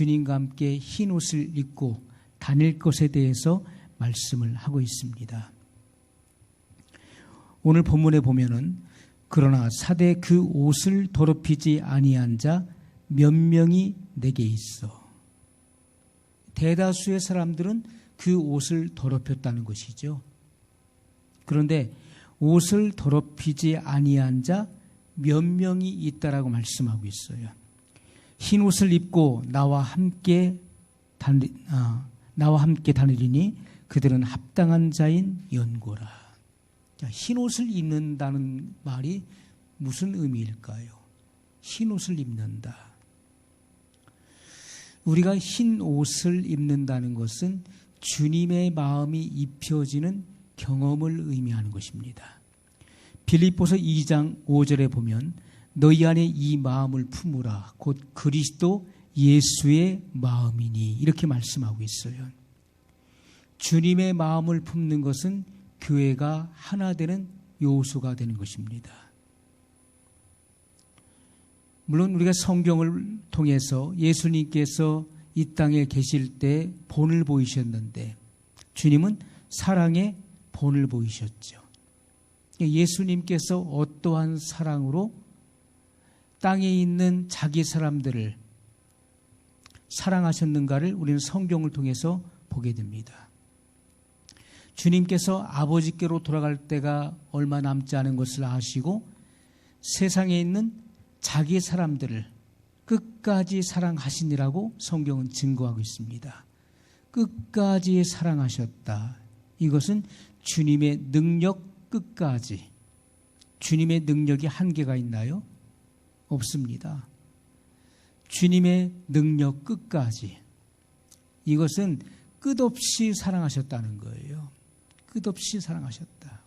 주님과 함께 흰 옷을 입고 다닐 것에 대해서 말씀을 하고 있습니다. 오늘 본문에 보면은 그러나 사대 그 옷을 더럽히지 아니한 자 몇 명이 내게 있어. 대다수의 사람들은 그 옷을 더럽혔다는 것이죠. 그런데 옷을 더럽히지 아니한 자 몇 명이 있다라고 말씀하고 있어요. 흰 옷을 입고 나와 함께 다니리니 그들은 합당한 자인 연고라. 흰 옷을 입는다는 말이 무슨 의미일까요? 흰 옷을 입는다. 우리가 흰 옷을 입는다는 것은 주님의 마음이 입혀지는 경험을 의미하는 것입니다. 빌립보서 2장 5절에 보면 너희 안에 이 마음을 품으라 곧 그리스도 예수의 마음이니 이렇게 말씀하고 있어요. 주님의 마음을 품는 것은 교회가 하나 되는 요소가 되는 것입니다. 물론 우리가 성경을 통해서 예수님께서 이 땅에 계실 때 본을 보이셨는데 주님은 사랑의 본을 보이셨죠. 예수님께서 어떠한 사랑으로 땅에 있는 자기 사람들을 사랑하셨는가를 우리는 성경을 통해서 보게 됩니다. 주님께서 아버지께로 돌아갈 때가 얼마 남지 않은 것을 아시고 세상에 있는 자기 사람들을 끝까지 사랑하시니라고 성경은 증거하고 있습니다. 끝까지 사랑하셨다. 이것은 주님의 능력 끝까지. 주님의 능력이 한계가 있나요? 없습니다. 주님의 능력 끝까지. 이것은 끝없이 사랑하셨다는 거예요. 끝없이 사랑하셨다.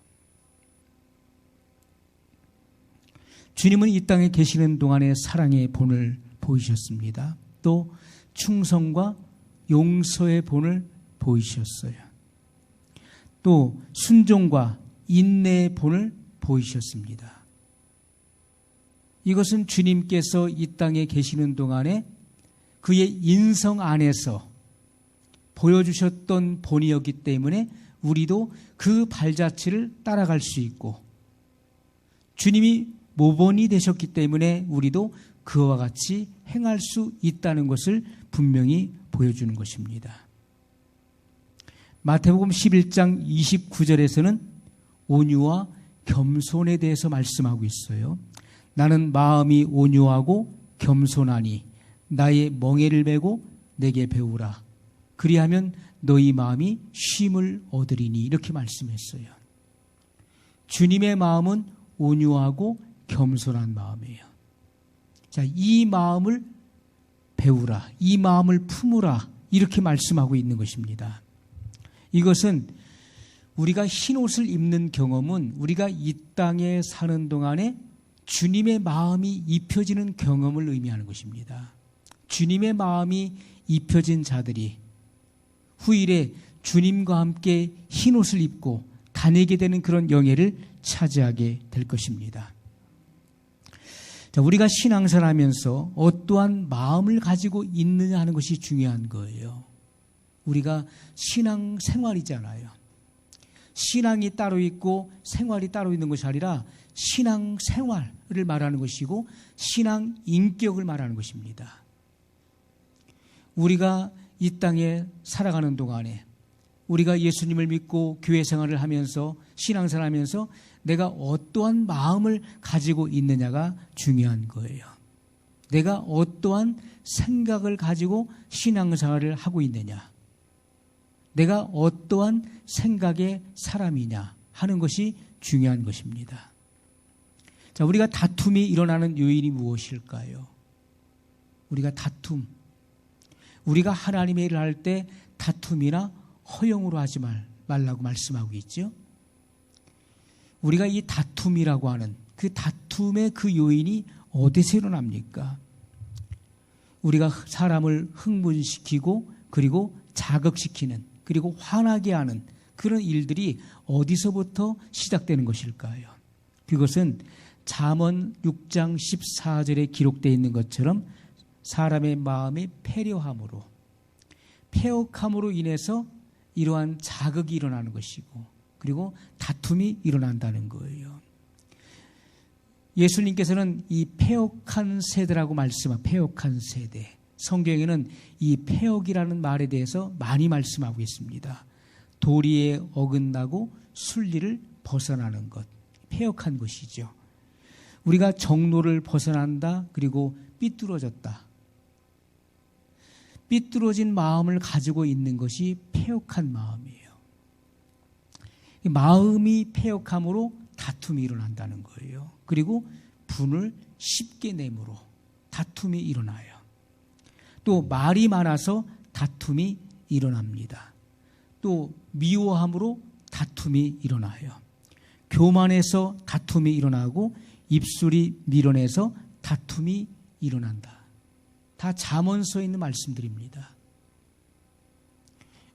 주님은 이 땅에 계시는 동안에 사랑의 본을 보이셨습니다. 또 충성과 용서의 본을 보이셨어요. 또 순종과 인내의 본을 보이셨습니다. 이것은 주님께서 이 땅에 계시는 동안에 그의 인성 안에서 보여주셨던 본이었기 때문에 우리도 그 발자취를 따라갈 수 있고 주님이 모본이 되셨기 때문에 우리도 그와 같이 행할 수 있다는 것을 분명히 보여주는 것입니다. 마태복음 11장 29절에서는 온유와 겸손에 대해서 말씀하고 있어요. 나는 마음이 온유하고 겸손하니 나의 멍에를 메고 내게 배우라. 그리하면 너희 마음이 쉼을 얻으리니 이렇게 말씀했어요. 주님의 마음은 온유하고 겸손한 마음이에요. 자, 이 마음을 배우라. 이 마음을 품으라. 이렇게 말씀하고 있는 것입니다. 이것은 우리가 흰 옷을 입는 경험은 우리가 이 땅에 사는 동안에 주님의 마음이 입혀지는 경험을 의미하는 것입니다. 주님의 마음이 입혀진 자들이 후일에 주님과 함께 흰 옷을 입고 다니게 되는 그런 영예를 차지하게 될 것입니다. 자, 우리가 신앙생활하면서 어떠한 마음을 가지고 있느냐 하는 것이 중요한 거예요. 우리가 신앙생활이잖아요. 신앙이 따로 있고 생활이 따로 있는 것이 아니라 신앙생활을 말하는 것이고 신앙인격을 말하는 것입니다. 우리가 이 땅에 살아가는 동안에 우리가 예수님을 믿고 교회 생활을 하면서 신앙생활을 하면서 내가 어떠한 마음을 가지고 있느냐가 중요한 거예요. 내가 어떠한 생각을 가지고 신앙생활을 하고 있느냐, 내가 어떠한 생각의 사람이냐 하는 것이 중요한 것입니다. 자, 우리가 다툼이 일어나는 요인이 무엇일까요? 우리가 하나님의 일을 할 때 다툼이나 허용으로 하지 말라고 말씀하고 있죠. 우리가 이 다툼이라고 하는 그 다툼의 그 요인이 어디서 일어납니까? 우리가 사람을 흥분시키고 그리고 자극시키는 그리고 화나게 하는 그런 일들이 어디서부터 시작되는 것일까요? 그것은 잠언 6장 14절에 기록되어 있는 것처럼 사람의 마음이 패역함으로 인해서 이러한 자극이 일어나는 것이고, 그리고 다툼이 일어난다는 거예요. 예수님께서는 이 패역한 세대라고 패역한 세대, 성경에는 이 패역이라는 말에 대해서 많이 말씀하고 있습니다. 도리에 어긋나고 순리를 벗어나는 것, 패역한 것이죠. 우리가 정로를 벗어난다, 그리고 삐뚤어졌다. 삐뚤어진 마음을 가지고 있는 것이 패역한 마음이에요. 마음이 패역함으로 다툼이 일어난다는 거예요. 그리고 분을 쉽게 내므로 다툼이 일어나요. 또 말이 많아서 다툼이 일어납니다. 또 미워함으로 다툼이 일어나요. 교만해서 다툼이 일어나고 입술이 밀어내서 다툼이 일어난다. 다 잠언서에 있는 말씀들입니다.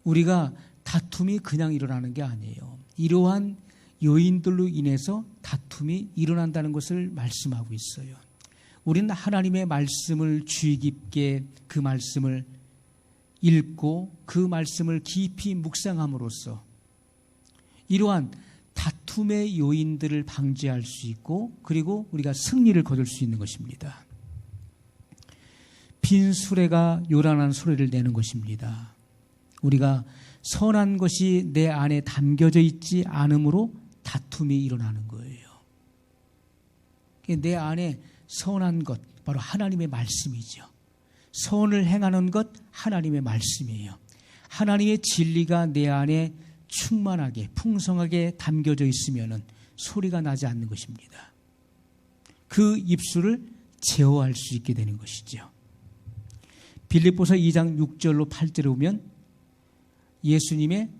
우리가 다툼이 그냥 일어나는 게 아니에요. 이러한 요인들로 인해서 다툼이 일어난다는 것을 말씀하고 있어요. 우리는 하나님의 말씀을 주의 깊게 그 말씀을 읽고 그 말씀을 깊이 묵상함으로써 이러한 다툼의 요인들을 방지할 수 있고, 그리고 우리가 승리를 거둘 수 있는 것입니다. 빈 수레가 요란한 소리를 내는 것입니다. 우리가 선한 것이 내 안에 담겨져 있지 않으므로 다툼이 일어나는 거예요. 내 안에 선한 것, 바로 하나님의 말씀이죠. 선을 행하는 것, 하나님의 말씀이에요. 하나님의 진리가 내 안에 충만하게, 풍성하게 담겨져 있으면 소리가 나지 않는 것입니다. 그 입술을 제어할 수 있게 되는 것이죠. 빌립보서 2장 6절로 8절에 보면 예수님의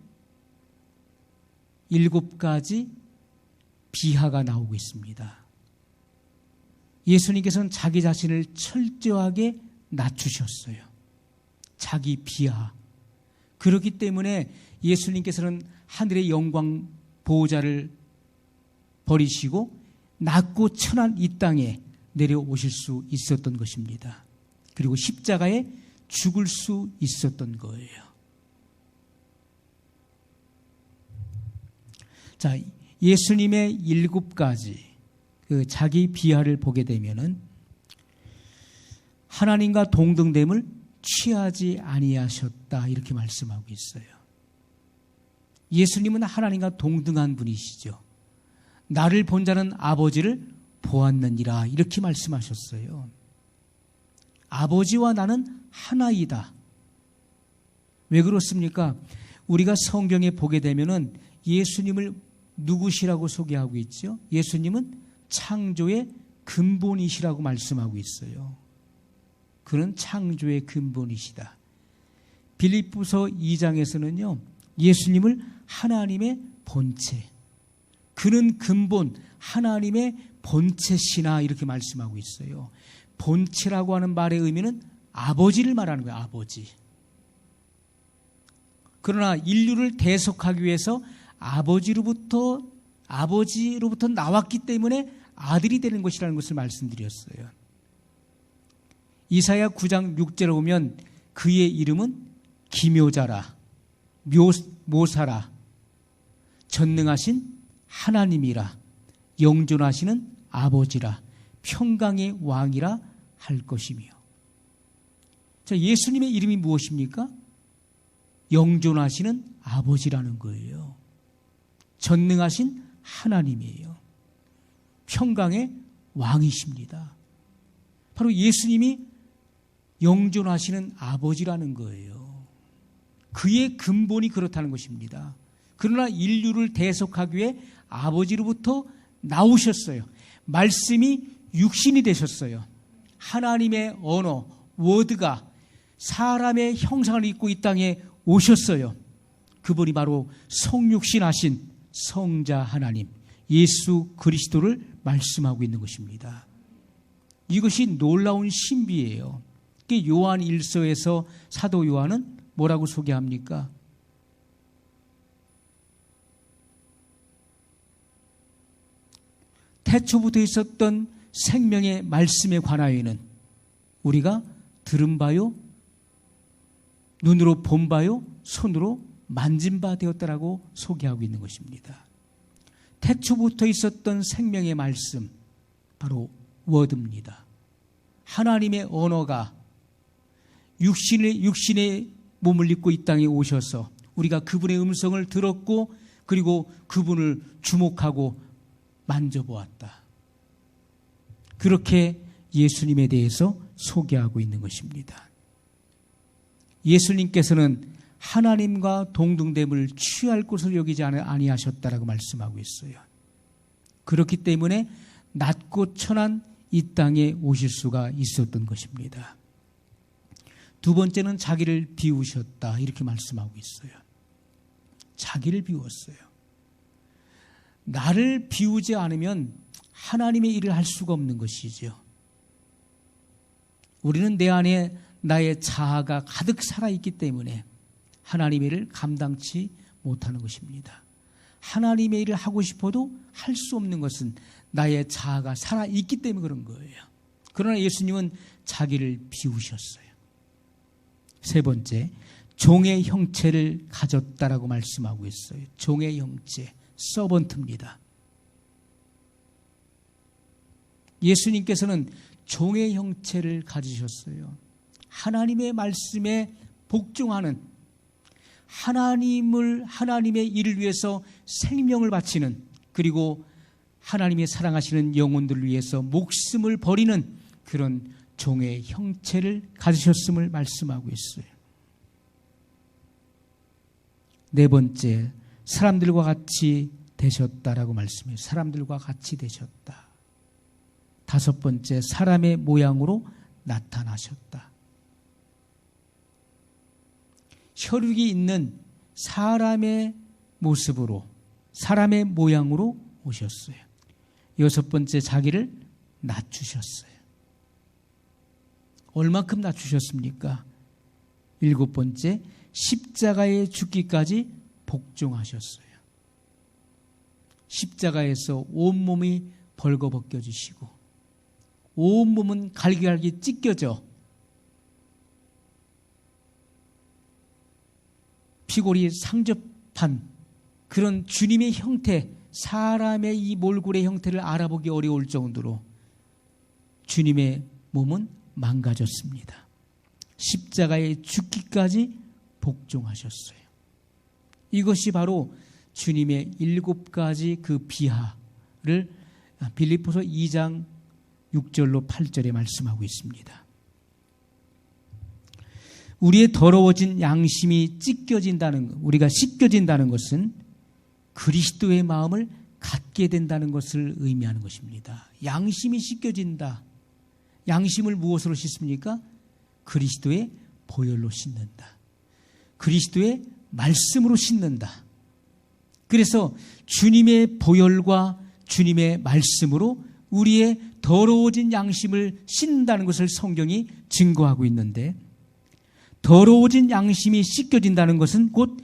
7가지 비하가 나오고 있습니다. 예수님께서는 자기 자신을 철저하게 낮추셨어요. 자기 비하. 그렇기 때문에 예수님께서는 하늘의 영광 보호자를 버리시고 낮고 천한 이 땅에 내려오실 수 있었던 것입니다. 그리고 십자가에 죽을 수 있었던 거예요. 자, 예수님의 7가지 그 자기 비하를 보게 되면은 하나님과 동등됨을 취하지 아니하셨다, 이렇게 말씀하고 있어요. 예수님은 하나님과 동등한 분이시죠. 나를 본 자는 아버지를 보았느니라, 이렇게 말씀하셨어요. 아버지와 나는 하나이다. 왜 그렇습니까? 우리가 성경에 보게 되면은 예수님을 누구시라고 소개하고 있죠? 예수님은 창조의 근본이시라고 말씀하고 있어요. 그는 창조의 근본이시다. 빌립보서 2장에서는요, 예수님을 하나님의 본체, 그는 근본, 하나님의 본체시나, 이렇게 말씀하고 있어요. 본체라고 하는 말의 의미는 아버지를 말하는 거예요. 아버지. 그러나 인류를 대속하기 위해서 아버지로부터 나왔기 때문에 아들이 되는 것이라는 것을 말씀드렸어요. 이사야 9장 6절에 보면 그의 이름은 기묘자라, 모사라, 전능하신 하나님이라, 영존하시는 아버지라, 평강의 왕이라 할 것이며. 자, 예수님의 이름이 무엇입니까? 영존하시는 아버지라는 거예요. 전능하신 하나님이에요. 평강의 왕이십니다. 바로 예수님이 영존하시는 아버지라는 거예요. 그의 근본이 그렇다는 것입니다. 그러나 인류를 대속하기 위해 아버지로부터 나오셨어요. 말씀이 육신이 되셨어요. 하나님의 언어, 워드가 사람의 형상을 입고 이 땅에 오셨어요. 그분이 바로 성육신하신 성자 하나님, 예수 그리스도를 말씀하고 있는 것입니다. 이것이 놀라운 신비예요. 요한 1서에서 사도 요한은 뭐라고 소개합니까? 태초부터 있었던 생명의 말씀에 관하여는 우리가 들은 바요, 눈으로 본 바요, 손으로 만진 바 되었다라고 소개하고 있는 것입니다. 태초부터 있었던 생명의 말씀, 바로 워드입니다. 하나님의 언어가 육신의 몸을 입고 이 땅에 오셔서 우리가 그분의 음성을 들었고 그리고 그분을 주목하고 만져보았다. 그렇게 예수님에 대해서 소개하고 있는 것입니다. 예수님께서는 하나님과 동등됨을 취할 곳을 여기지 아니하셨다라고 말씀하고 있어요. 그렇기 때문에 낮고 천한 이 땅에 오실 수가 있었던 것입니다. 두 번째는 자기를 비우셨다, 이렇게 말씀하고 있어요. 자기를 비웠어요. 나를 비우지 않으면 하나님의 일을 할 수가 없는 것이죠. 우리는 내 안에 나의 자아가 가득 살아있기 때문에 하나님의 일을 감당치 못하는 것입니다. 하나님의 일을 하고 싶어도 할 수 없는 것은 나의 자아가 살아있기 때문에 그런 거예요. 그러나 예수님은 자기를 비우셨어요. 세 번째, 종의 형체를 가졌다라고 말씀하고 있어요. 종의 형체, 서번트입니다. 예수님께서는 종의 형체를 가지셨어요. 하나님의 말씀에 복종하는, 하나님의 일을 위해서 생명을 바치는, 그리고 하나님의 사랑하시는 영혼들을 위해서 목숨을 버리는 그런 종의 형체를 가지셨음을 말씀하고 있어요. 네 번째, 사람들과 같이 되셨다라고 말씀해요. 사람들과 같이 되셨다. 다섯 번째, 사람의 모양으로 나타나셨다. 혈육이 있는 사람의 모습으로, 사람의 모양으로 오셨어요. 여섯 번째, 자기를 낮추셨어요. 얼만큼 낮추셨습니까? 일곱 번째, 십자가에 죽기까지 복종하셨어요. 십자가에서 온몸이 벌거벗겨지시고 온몸은 갈기갈기 찢겨져 피골이 상접한 그런 주님의 형태, 사람의 이 몰골의 형태를 알아보기 어려울 정도로 주님의 몸은 망가졌습니다. 십자가에 죽기까지 복종하셨어요. 이것이 바로 주님의 7가지 그 비하를 빌립보서 2장 6절로 8절에 말씀하고 있습니다. 우리의 더러워진 양심이 찢겨진다는, 우리가 씻겨진다는 것은 그리스도의 마음을 갖게 된다는 것을 의미하는 것입니다. 양심이 씻겨진다. 양심을 무엇으로 씻습니까? 그리스도의 보혈로 씻는다. 그리스도의 말씀으로 씻는다. 그래서 주님의 보혈과 주님의 말씀으로 우리의 더러워진 양심을 씻는다는 것을 성경이 증거하고 있는데, 더러워진 양심이 씻겨진다는 것은 곧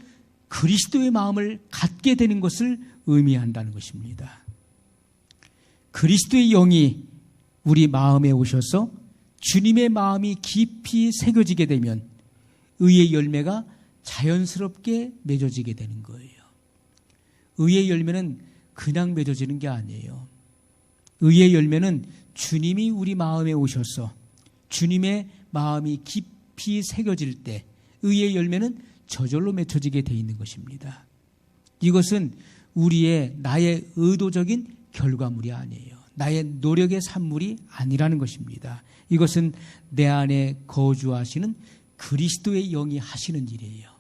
그리스도의 마음을 갖게 되는 것을 의미한다는 것입니다. 그리스도의 영이 우리 마음에 오셔서 주님의 마음이 깊이 새겨지게 되면 의의 열매가 자연스럽게 맺어지게 되는 거예요. 의의 열매는 그냥 맺어지는 게 아니에요. 의의 열매는 주님이 우리 마음에 오셔서 주님의 마음이 깊이 새겨질 때 의의 열매는 저절로 맺혀지게 되어 있는 것입니다. 이것은 나의 의도적인 결과물이 아니에요. 나의 노력의 산물이 아니라는 것입니다. 이것은 내 안에 거주하시는 그리스도의 영이 하시는 일이에요.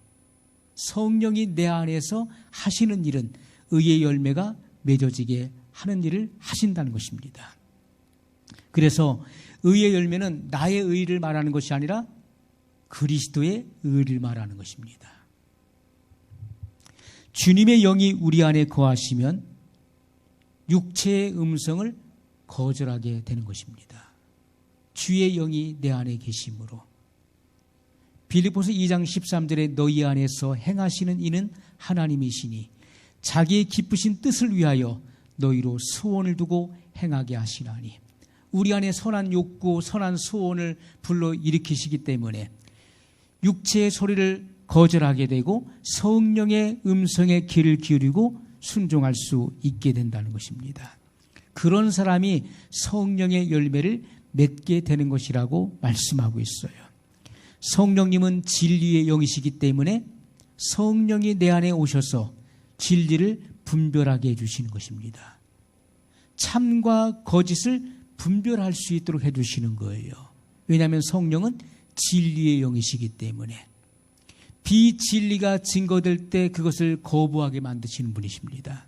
성령이 내 안에서 하시는 일은 의의 열매가 맺어지게 하는 일을 하신다는 것입니다. 그래서 의의 열매는 나의 의를 말하는 것이 아니라 그리스도의 의를 말하는 것입니다. 주님의 영이 우리 안에 거하시면 육체의 음성을 거절하게 되는 것입니다. 주의 영이 내 안에 계심으로. 빌립보서 2장 13절에 너희 안에서 행하시는 이는 하나님이시니 자기의 기쁘신 뜻을 위하여 너희로 소원을 두고 행하게 하시나니. 우리 안에 선한 욕구, 선한 소원을 불러일으키시기 때문에 육체의 소리를 거절하게 되고 성령의 음성에 귀를 기울이고 순종할 수 있게 된다는 것입니다. 그런 사람이 성령의 열매를 맺게 되는 것이라고 말씀하고 있어요. 성령님은 진리의 영이시기 때문에 성령이 내 안에 오셔서 진리를 분별하게 해주시는 것입니다. 참과 거짓을 분별할 수 있도록 해주시는 거예요. 왜냐하면 성령은 진리의 영이시기 때문에 비진리가 증거될 때 그것을 거부하게 만드시는 분이십니다.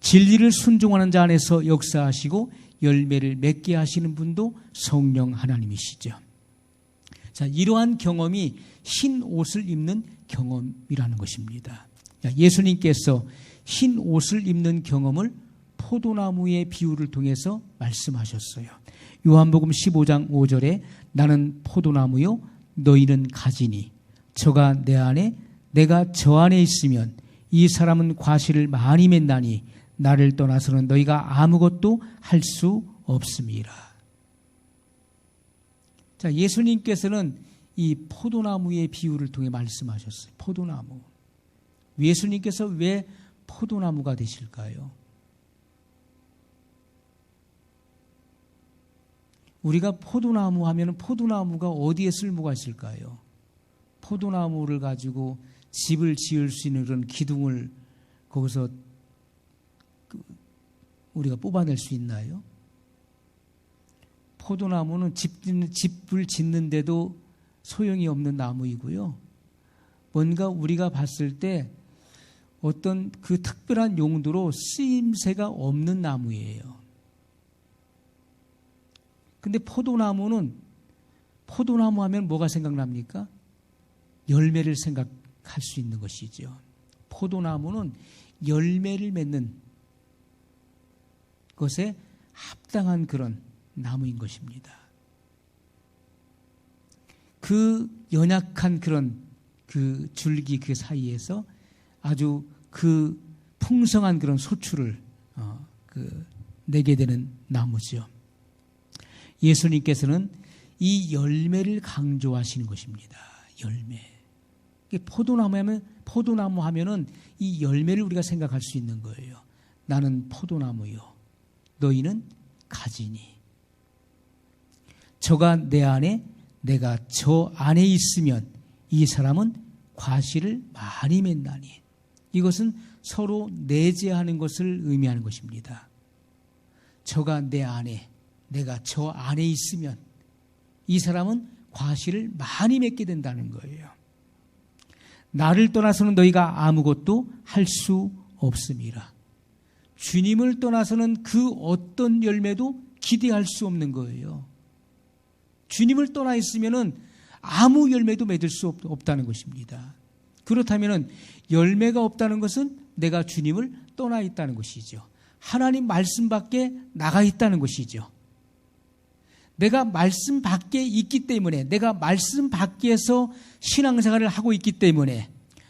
진리를 순종하는 자 안에서 역사하시고 열매를 맺게 하시는 분도 성령 하나님이시죠. 자, 이러한 경험이 흰 옷을 입는 경험이라는 것입니다. 예수님께서 흰 옷을 입는 경험을 포도나무의 비유를 통해서 말씀하셨어요. 요한복음 15장 5절에 나는 포도나무요 너희는 가지니 저가 내 안에 내가 저 안에 있으면 이 사람은 과실을 많이 맺나니 나를 떠나서는 너희가 아무것도 할 수 없음이라. 자, 예수님께서는 이 포도나무의 비유를 통해 말씀하셨어요. 포도나무. 예수님께서 왜 포도나무가 되실까요? 우리가 포도나무 하면 포도나무가 어디에 쓸모가 있을까요? 포도나무를 가지고 집을 지을 수 있는 그런 기둥을 거기서 우리가 뽑아낼 수 있나요? 포도나무는 집을 짓는데도 소용이 없는 나무이고요. 뭔가 우리가 봤을 때 어떤 그 특별한 용도로 쓰임새가 없는 나무예요. 근데 포도나무 하면 뭐가 생각납니까? 열매를 생각할 수 있는 것이죠. 포도나무는 열매를 맺는 것에 합당한 그런 나무인 것입니다. 그 연약한 그런 그 줄기 그 사이에서 아주 그 풍성한 그런 소출을 내게 되는 나무죠. 예수님께서는 이 열매를 강조하시는 것입니다. 열매. 포도나무 하면은 이 열매를 우리가 생각할 수 있는 거예요. 나는 포도나무요. 너희는 가지니. 저가 내 안에 내가 저 안에 있으면 이 사람은 과실을 많이 맺나니. 이것은 서로 내재하는 것을 의미하는 것입니다. 저가 내 안에 내가 저 안에 있으면 이 사람은 과실을 많이 맺게 된다는 거예요. 나를 떠나서는 너희가 아무것도 할 수 없음이라. 주님을 떠나서는 그 어떤 열매도 기대할 수 없는 거예요. 주님을 떠나 있으면은 아무 열매도 맺을 수 없다는 것입니다. 그렇다면은 열매가 없다는 것은 내가 주님을 떠나 있다는 것이죠. 하나님 말씀 밖에 나가 있다는 것이죠. 내가 말씀 밖에 있기 때문에, 내가 말씀 밖에서 신앙생활을 하고 있기 때문에,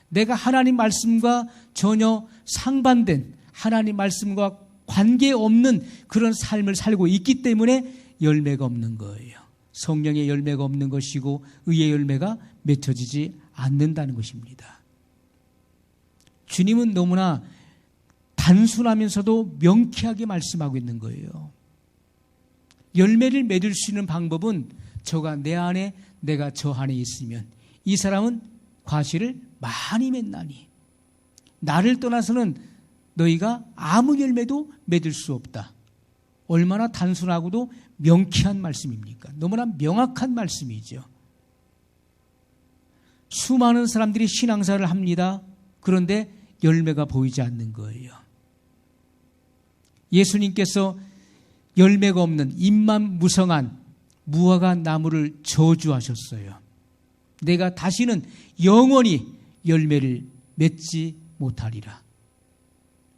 내가 하나님 말씀과 전혀 상반된, 하나님 말씀과 관계없는 그런 삶을 살고 있기 때문에 열매가 없는 거예요. 성령의 열매가 없는 것이고 의의 열매가 맺혀지지 않는다는 것입니다. 주님은 너무나 단순하면서도 명쾌하게 말씀하고 있는 거예요. 열매를 맺을 수 있는 방법은 저가 내 안에 내가 저 안에 있으면 이 사람은 과실을 많이 맺나니 나를 떠나서는 너희가 아무 열매도 맺을 수 없다. 얼마나 단순하고도 명쾌한 말씀입니까? 너무나 명확한 말씀이죠. 수많은 사람들이 신앙생활을 합니다. 그런데 열매가 보이지 않는 거예요. 예수님께서 열매가 없는 잎만 무성한 무화과 나무를 저주하셨어요. 내가 다시는 영원히 열매를 맺지 못하리라.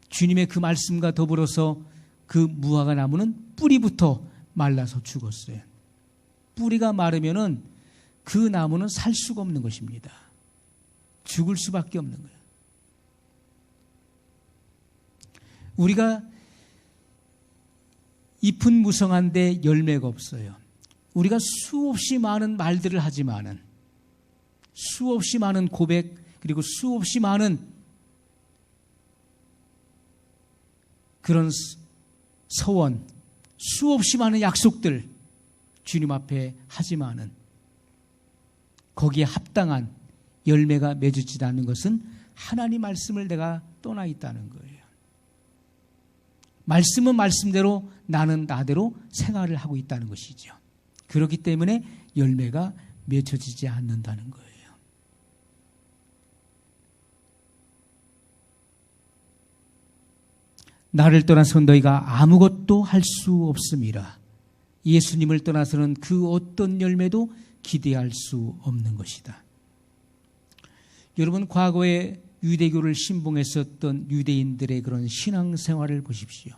주님의 그 말씀과 더불어서 그 무화과 나무는 뿌리부터 말라서 죽었어요. 뿌리가 마르면은 그 나무는 살 수가 없는 것입니다. 죽을 수밖에 없는 거예요. 우리가 잎은 무성한데 열매가 없어요. 우리가 수없이 많은 말들을 하지만은, 수없이 많은 고백, 그리고 수없이 많은 그런 서원, 수없이 많은 약속들 주님 앞에 하지만은 거기에 합당한 열매가 맺어지지 않는 것은 하나님 말씀을 내가 떠나 있다는 거예요. 말씀은 말씀대로, 나는 나대로 생활을 하고 있다는 것이죠. 그렇기 때문에 열매가 맺어지지 않는다는 거예요. 나를 떠나서는 너희가 아무것도 할 수 없음이라. 예수님을 떠나서는 그 어떤 열매도 기대할 수 없는 것이다. 여러분, 과거에 유대교를 신봉했었던 유대인들의 그런 신앙생활을 보십시오.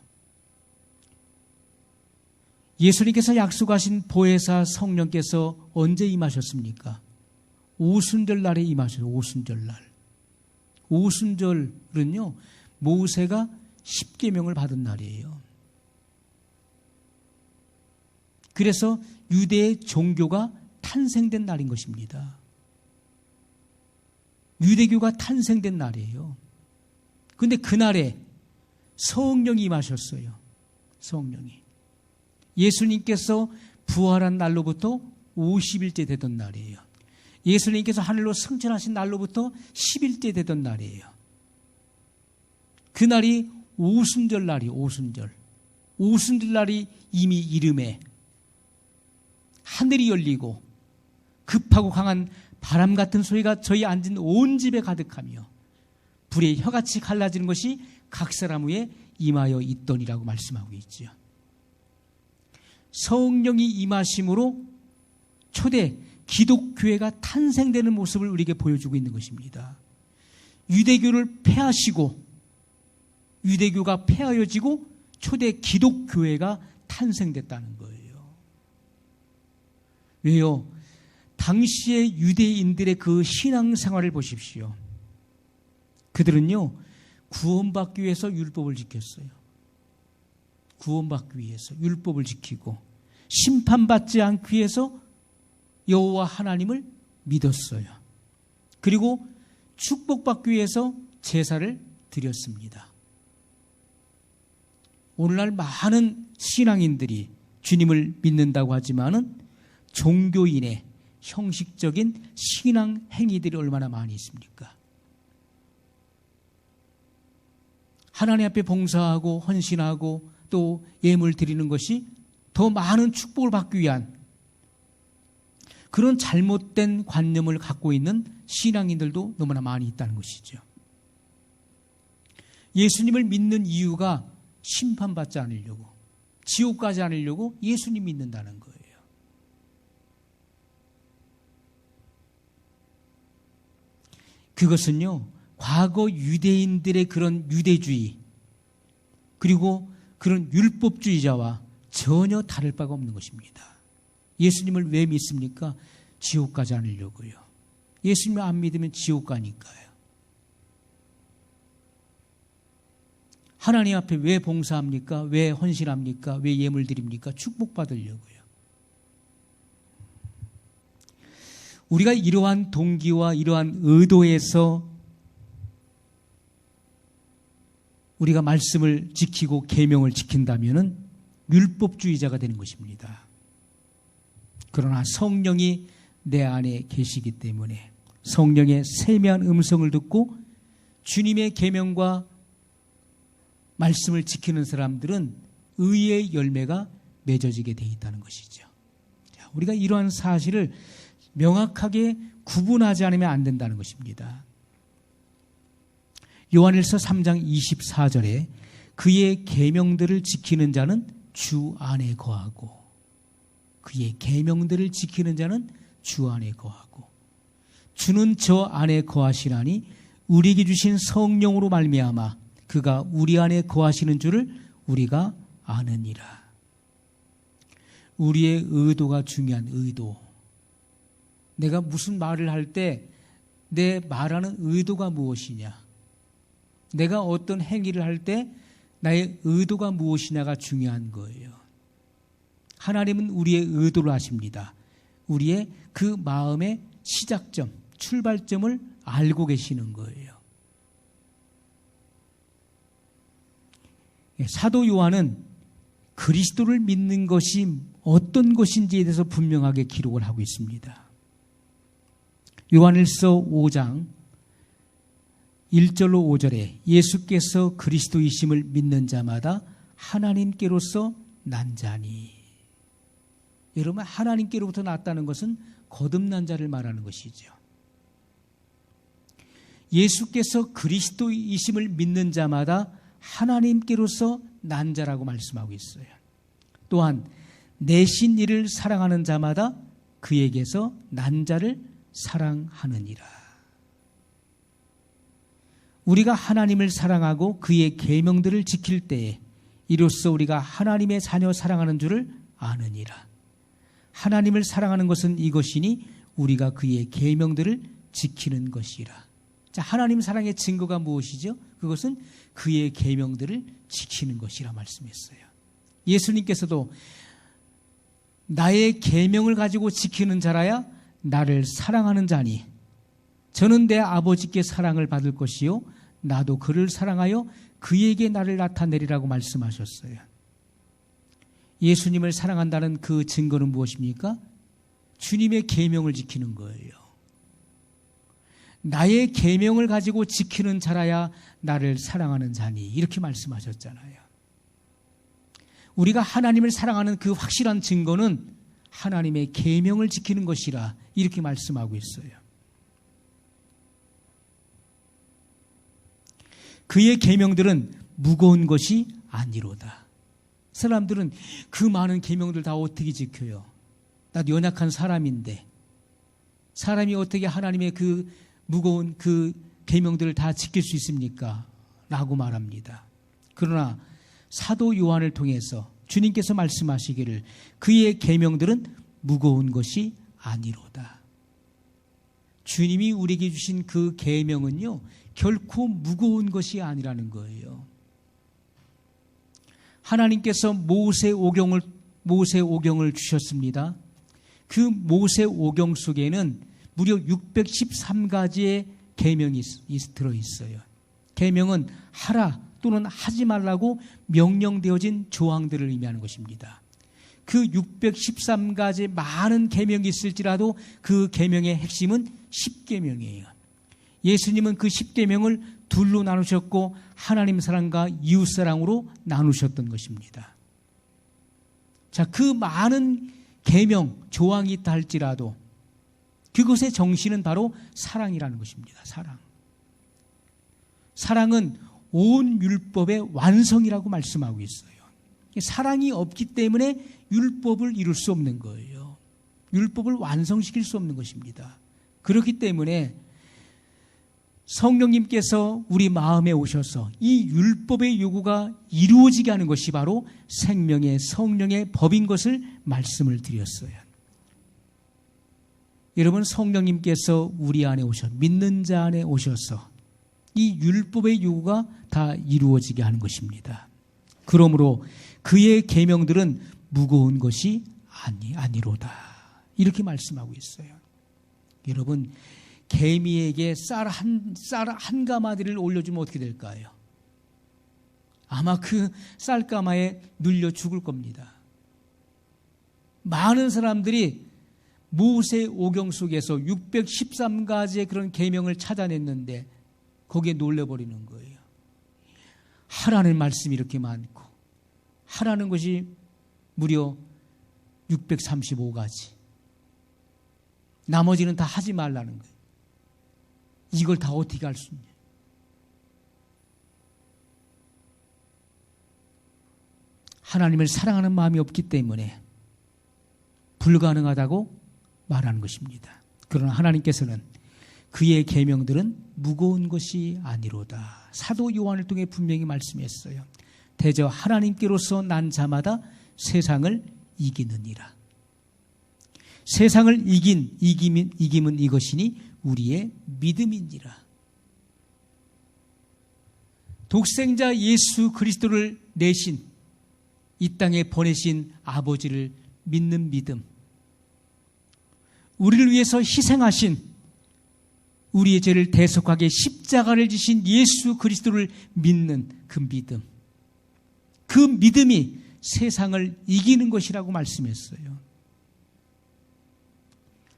예수님께서 약속하신 보혜사 성령께서 언제 임하셨습니까? 오순절 날에 임하셨어요. 오순절 날. 오순절은요, 모세가 십계명을 받은 날이에요. 그래서 유대의 종교가 탄생된 날인 것입니다. 유대교가 탄생된 날이에요. 그런데 그날에 성령이 임하셨어요. 성령이. 예수님께서 부활한 날로부터 50일째 되던 날이에요. 예수님께서 하늘로 승천하신 날로부터 10일째 되던 날이에요. 그날이 오순절 날이 오순절. 오순절 날이 이미 이름에 하늘이 열리고 급하고 강한 바람 같은 소리가 저희 앉은 온 집에 가득하며 불의 혀같이 갈라지는 것이 각 사람 위에 임하여 있더니라고 말씀하고 있죠. 성령이 임하심으로 초대 기독교회가 탄생되는 모습을 우리에게 보여주고 있는 것입니다. 유대교를 폐하시고 유대교가 폐하여지고 초대 기독교회가 탄생됐다는 거예요. 왜요? 당시의 유대인들의 그 신앙생활을 보십시오. 그들은요, 구원받기 위해서 율법을 지켰어요. 구원받기 위해서 율법을 지키고 심판받지 않기 위해서 여호와 하나님을 믿었어요. 그리고 축복받기 위해서 제사를 드렸습니다. 오늘날 많은 신앙인들이 주님을 믿는다고 하지만은 종교인의 형식적인 신앙 행위들이 얼마나 많이 있습니까? 하나님 앞에 봉사하고 헌신하고 또 예물 드리는 것이 더 많은 축복을 받기 위한 그런 잘못된 관념을 갖고 있는 신앙인들도 너무나 많이 있다는 것이죠. 예수님을 믿는 이유가 심판받지 않으려고, 지옥 가지 않으려고 예수님 믿는다는 거예요. 그것은요, 과거 유대인들의 그런 유대주의 그리고 그런 율법주의자와 전혀 다를 바가 없는 것입니다. 예수님을 왜 믿습니까? 지옥 가지 않으려고요. 예수님을 안 믿으면 지옥 가니까요. 하나님 앞에 왜 봉사합니까? 왜 헌신합니까? 왜 예물 드립니까? 축복받으려고요. 우리가 이러한 동기와 이러한 의도에서 우리가 말씀을 지키고 계명을 지킨다면은 율법주의자가 되는 것입니다. 그러나 성령이 내 안에 계시기 때문에 성령의 세미한 음성을 듣고 주님의 계명과 말씀을 지키는 사람들은 의의 열매가 맺어지게 되어 있다는 것이죠. 우리가 이러한 사실을 명확하게 구분하지 않으면 안 된다는 것입니다. 요한일서 3장 24절에 그의 계명들을 지키는 자는 주 안에 거하고 그의 계명들을 지키는 자는 주 안에 거하고 주는 저 안에 거하시라니 우리에게 주신 성령으로 말미암아 그가 우리 안에 거하시는 줄을 우리가 아느니라. 우리의 의도가 중요한 의도. 내가 무슨 말을 할 때 내 말하는 의도가 무엇이냐, 내가 어떤 행위를 할 때 나의 의도가 무엇이냐가 중요한 거예요. 하나님은 우리의 의도를 아십니다. 우리의 그 마음의 시작점, 출발점을 알고 계시는 거예요. 사도 요한은 그리스도를 믿는 것이 어떤 것인지에 대해서 분명하게 기록을 하고 있습니다. 요한일서 5장 1절로 5절에 예수께서 그리스도이심을 믿는 자마다 하나님께로서 난 자니. 여러분, 하나님께로부터 났다는 것은 거듭난 자를 말하는 것이죠. 예수께서 그리스도이심을 믿는 자마다 하나님께로서 난 자라고 말씀하고 있어요. 또한 내신 이를 사랑하는 자마다 그에게서 난 자를 사랑하느니라. 우리가 하나님을 사랑하고 그의 계명들을 지킬 때에 이로써 우리가 하나님의 자녀 사랑하는 줄을 아느니라. 하나님을 사랑하는 것은 이것이니 우리가 그의 계명들을 지키는 것이라. 자, 하나님 사랑의 증거가 무엇이죠? 그것은 그의 계명들을 지키는 것이라 말씀했어요. 예수님께서도 나의 계명을 가지고 지키는 자라야 나를 사랑하는 자니 저는 내 아버지께 사랑을 받을 것이요 나도 그를 사랑하여 그에게 나를 나타내리라고 말씀하셨어요. 예수님을 사랑한다는 그 증거는 무엇입니까? 주님의 계명을 지키는 거예요. 나의 계명을 가지고 지키는 자라야 나를 사랑하는 자니 이렇게 말씀하셨잖아요. 우리가 하나님을 사랑하는 그 확실한 증거는 하나님의 계명을 지키는 것이라 이렇게 말씀하고 있어요. 그의 계명들은 무거운 것이 아니로다. 사람들은 그 많은 계명들 다 어떻게 지켜요? 나도 연약한 사람인데 사람이 어떻게 하나님의 그 무거운 그 계명들을 다 지킬 수 있습니까? 라고 말합니다. 그러나 사도 요한을 통해서 주님께서 말씀하시기를 그의 계명들은 무거운 것이 아니로다. 주님이 우리에게 주신 그 계명은요 결코 무거운 것이 아니라는 거예요. 하나님께서 모세 오경을 주셨습니다. 그 모세 오경 속에는 무려 613가지의 계명이 들어있어요. 계명은 하라 또는 하지 말라고 명령되어진 조항들을 의미하는 것입니다. 그 613가지 많은 계명이 있을지라도 그 계명의 핵심은 10계명이에요. 예수님은 그 10계명을 둘로 나누셨고 하나님 사랑과 이웃 사랑으로 나누셨던 것입니다. 자, 그 많은 계명, 조항이 있다 할지라도 그것의 정신은 바로 사랑이라는 것입니다. 사랑. 사랑은 온 율법의 완성이라고 말씀하고 있어요. 사랑이 없기 때문에 율법을 이룰 수 없는 거예요. 율법을 완성시킬 수 없는 것입니다. 그렇기 때문에 성령님께서 우리 마음에 오셔서 이 율법의 요구가 이루어지게 하는 것이 바로 생명의 성령의 법인 것을 말씀을 드렸어요. 여러분, 성령님께서 우리 안에 믿는 자 안에 오셔서 이 율법의 요구가 다 이루어지게 하는 것입니다. 그러므로 그의 계명들은 무거운 것이 아니로다. 이렇게 말씀하고 있어요. 여러분, 개미에게 쌀 한 가마디를 올려주면 어떻게 될까요? 아마 그 쌀가마에 눌려 죽을 겁니다. 많은 사람들이 모세 오경 속에서 613가지의 그런 계명을 찾아냈는데 거기에 놀려버리는 거예요. 하라는 말씀이 이렇게 많고 하라는 것이 무려 635가지. 나머지는 다 하지 말라는 거예요. 이걸 다 어떻게 할 수 있냐. 하나님을 사랑하는 마음이 없기 때문에 불가능하다고 말하는 것입니다. 그러나 하나님께서는 그의 계명들은 무거운 것이 아니로다. 사도 요한을 통해 분명히 말씀했어요. 대저 하나님께로서 난 자마다 세상을 이기느니라. 세상을 이김은 이것이니 우리의 믿음이니라. 독생자 예수 그리스도를 내신 이 땅에 보내신 아버지를 믿는 믿음, 우리를 위해서 희생하신, 우리의 죄를 대속하게 십자가를 지신 예수 그리스도를 믿는 그 믿음, 그 믿음이 세상을 이기는 것이라고 말씀했어요.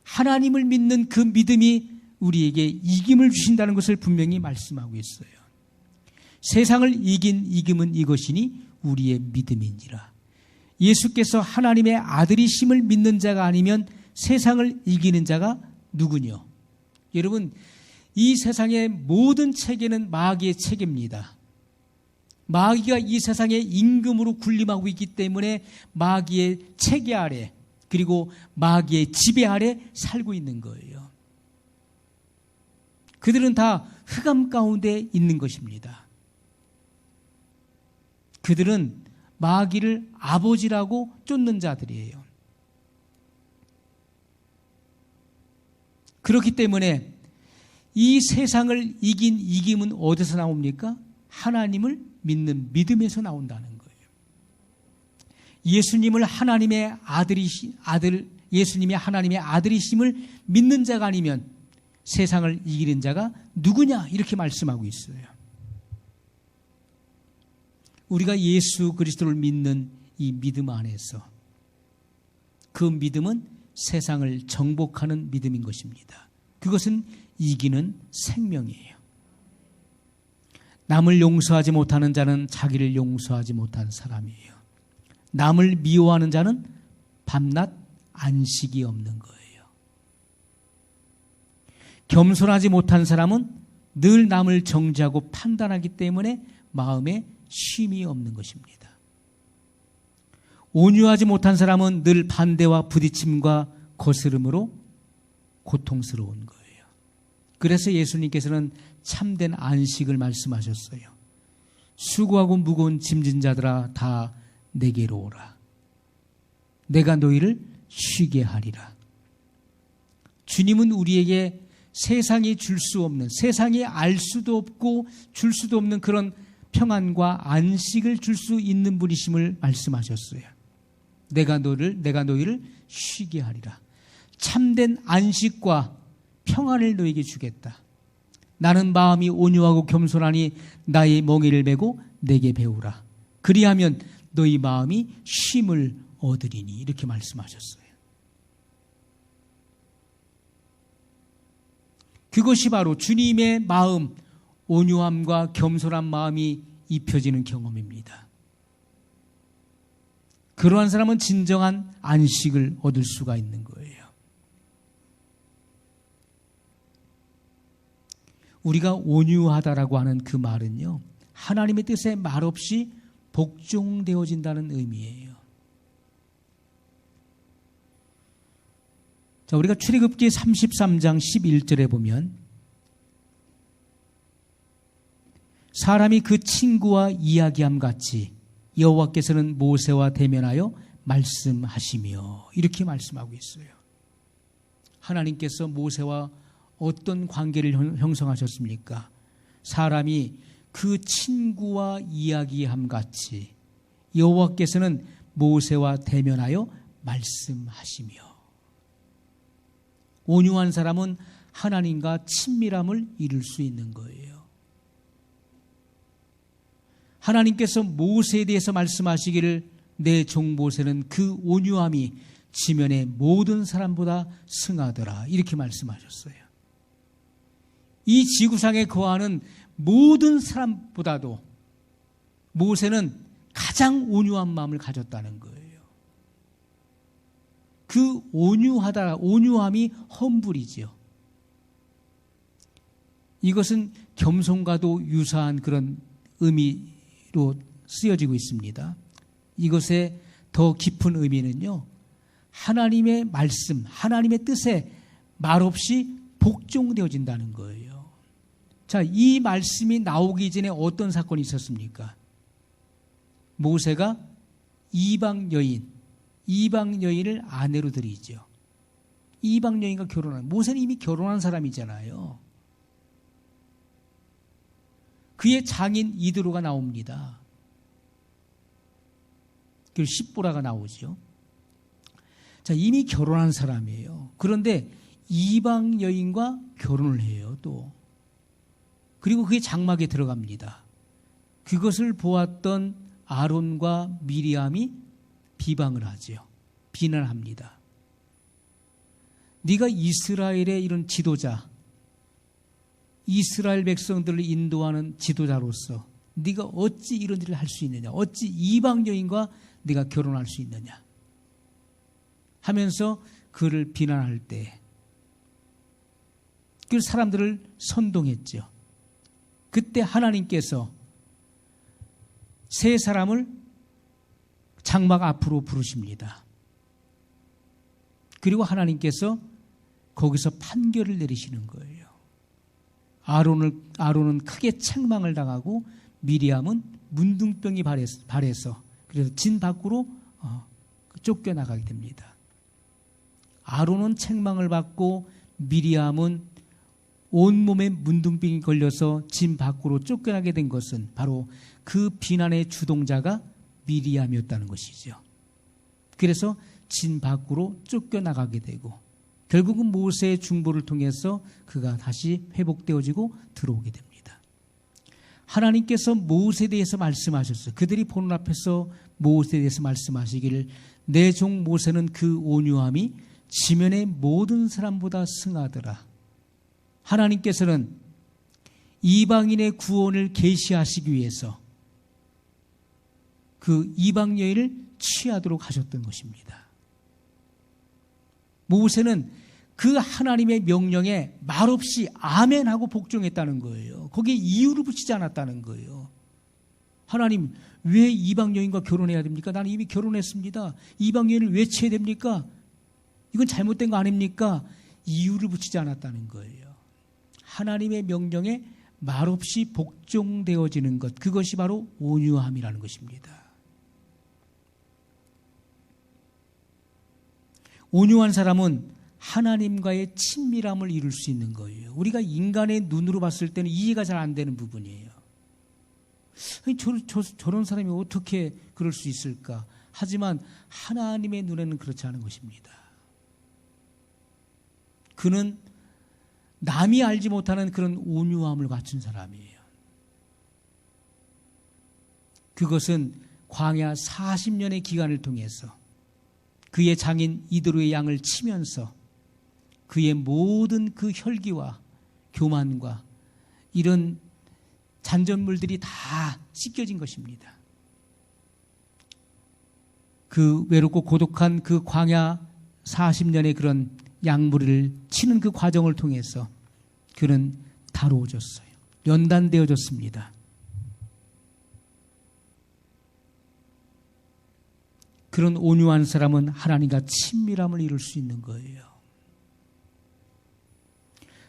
하나님을 믿는 그 믿음이 우리에게 이김을 주신다는 것을 분명히 말씀하고 있어요. 세상을 이긴 이김은 이것이니 우리의 믿음인지라. 예수께서 하나님의 아들이심을 믿는 자가 아니면 세상을 이기는 자가 누구뇨? 여러분, 이 세상의 모든 체계는 마귀의 체계입니다. 마귀가 이 세상의 임금으로 군림하고 있기 때문에 마귀의 체계 아래, 그리고 마귀의 지배 아래 살고 있는 거예요. 그들은 다 흑암 가운데 있는 것입니다. 그들은 마귀를 아버지라고 쫓는 자들이에요. 그렇기 때문에 이 세상을 이긴 이김은 어디서 나옵니까? 하나님을 믿는 믿음에서 나온다는 거예요. 예수님을 예수님이 하나님의 아들이심을 믿는 자가 아니면 세상을 이기는 자가 누구냐? 이렇게 말씀하고 있어요. 우리가 예수 그리스도를 믿는 이 믿음 안에서 그 믿음은 세상을 정복하는 믿음인 것입니다. 그것은 이기는 생명이에요. 남을 용서하지 못하는 자는 자기를 용서하지 못한 사람이에요. 남을 미워하는 자는 밤낮 안식이 없는 거예요. 겸손하지 못한 사람은 늘 남을 정죄하고 판단하기 때문에 마음에 쉼이 없는 것입니다. 온유하지 못한 사람은 늘 반대와 부딪힘과 거스름으로 고통스러운 거예요. 그래서 예수님께서는 참된 안식을 말씀하셨어요. 수고하고 무거운 짐진 자들아 다 내게로 오라. 내가 너희를 쉬게 하리라. 주님은 우리에게 세상이 줄 수 없는, 세상이 알 수도 없고 줄 수도 없는 그런 평안과 안식을 줄 수 있는 분이심을 말씀하셨어요. 내가 너희를 쉬게 하리라. 참된 안식과 평안을 너에게 주겠다. 나는 마음이 온유하고 겸손하니 나의 멍에를 메고 내게 배우라. 그리하면 너희 마음이 쉼을 얻으리니. 이렇게 말씀하셨어요. 그것이 바로 주님의 마음, 온유함과 겸손한 마음이 입혀지는 경험입니다. 그러한 사람은 진정한 안식을 얻을 수가 있는 거예요. 우리가 온유하다라고 하는 그 말은요, 하나님의 뜻에 말없이 복종되어진다는 의미예요. 자, 우리가 출애굽기 33장 11절에 보면 사람이 그 친구와 이야기함 같이 여호와께서는 모세와 대면하여 말씀하시며, 이렇게 말씀하고 있어요. 하나님께서 모세와 어떤 관계를 형성하셨습니까? 사람이 그 친구와 이야기함 같이 여호와께서는 모세와 대면하여 말씀하시며. 온유한 사람은 하나님과 친밀함을 이룰 수 있는 거예요. 하나님께서 모세에 대해서 말씀하시기를 내 종 모세는 그 온유함이 지면의 모든 사람보다 승하더라. 이렇게 말씀하셨어요. 이 지구상에 거하는 모든 사람보다도 모세는 가장 온유한 마음을 가졌다는 거예요. 그 온유함이 험불이지요. 이것은 겸손과도 유사한 그런 의미로 쓰여지고 있습니다. 이것의 더 깊은 의미는요, 하나님의 말씀, 하나님의 뜻에 말없이 복종되어진다는 거예요. 자, 이 말씀이 나오기 전에 어떤 사건이 있었습니까? 모세가 이방 여인을 아내로 들이죠. 이방 여인과 결혼한, 모세는 이미 결혼한 사람이잖아요. 그의 장인 이드로가 나옵니다. 그리고 십보라가 나오죠. 자, 이미 결혼한 사람이에요. 그런데 이방 여인과 결혼을 해요, 또. 그리고 그게 장막에 들어갑니다. 그것을 보았던 아론과 미리암이 비방을 하죠. 비난합니다. 네가 이스라엘의 이런 지도자, 이스라엘 백성들을 인도하는 지도자로서 네가 어찌 이런 일을 할 수 있느냐, 어찌 이방 여인과 네가 결혼할 수 있느냐 하면서 그를 비난할 때 그 사람들을 선동했죠. 그때 하나님께서 세 사람을 장막 앞으로 부르십니다. 그리고 하나님께서 거기서 판결을 내리시는 거예요. 아론은 크게 책망을 당하고 미리암은 문둥병이 발해서 그래서 진 밖으로 쫓겨나가게 됩니다. 아론은 책망을 받고 미리암은 온몸에 문둥병이 걸려서 진 밖으로 쫓겨나게 된 것은 바로 그 비난의 주동자가 미리암이었다는 것이죠. 그래서 진 밖으로 쫓겨나가게 되고 결국은 모세의 중보를 통해서 그가 다시 회복되어지고 들어오게 됩니다. 하나님께서 모세에 대해서 말씀하셨어요. 그들이 보는 앞에서 모세에 대해서 말씀하시기를 내 종 모세는 그 온유함이 지면의 모든 사람보다 승하더라. 하나님께서는 이방인의 구원을 계시하시기 위해서 그 이방 여인을 취하도록 하셨던 것입니다. 모세는 그 하나님의 명령에 말없이 아멘하고 복종했다는 거예요. 거기에 이유를 붙이지 않았다는 거예요. 하나님, 왜 이방 여인과 결혼해야 됩니까? 나는 이미 결혼했습니다. 이방 여인을 왜 취해야 됩니까? 이건 잘못된 거 아닙니까? 이유를 붙이지 않았다는 거예요. 하나님의 명령에 말없이 복종되어지는 것, 그것이 바로 온유함이라는 것입니다. 온유한 사람은 하나님과의 친밀함을 이룰 수 있는 거예요. 우리가 인간의 눈으로 봤을 때는 이해가 잘 안 되는 부분이에요. 저런 사람이 어떻게 그럴 수 있을까? 하지만 하나님의 눈에는 그렇지 않은 것입니다. 그는 남이 알지 못하는 그런 온유함을 갖춘 사람이에요. 그것은 광야 40년의 기간을 통해서 그의 장인 이드로의 양을 치면서 그의 모든 그 혈기와 교만과 이런 잔전물들이 다 씻겨진 것입니다. 그 외롭고 고독한 그 광야 40년의 그런 양무리를 치는 그 과정을 통해서 그는 다루어졌어요. 연단되어졌습니다. 그런 온유한 사람은 하나님과 친밀함을 이룰 수 있는 거예요.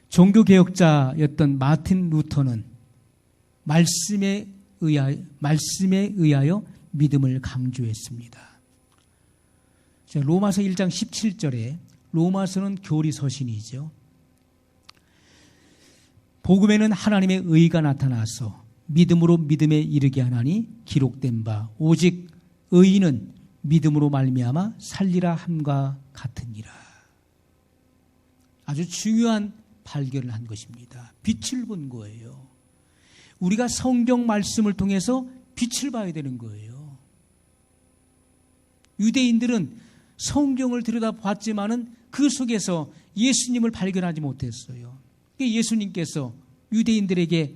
종교개혁자였던 마틴 루터는 말씀에 의하여 믿음을 강조했습니다. 로마서 1장 17절에 로마서는 교리 서신이죠. 복음에는 하나님의 의가 나타나서 믿음으로 믿음에 이르게 하나니 기록된 바 오직 의인은 믿음으로 말미암아 살리라 함과 같으니라. 아주 중요한 발견을 한 것입니다. 빛을 본 거예요. 우리가 성경 말씀을 통해서 빛을 봐야 되는 거예요. 유대인들은 성경을 들여다봤지만은 그 속에서 예수님을 발견하지 못했어요. 예수님께서 유대인들에게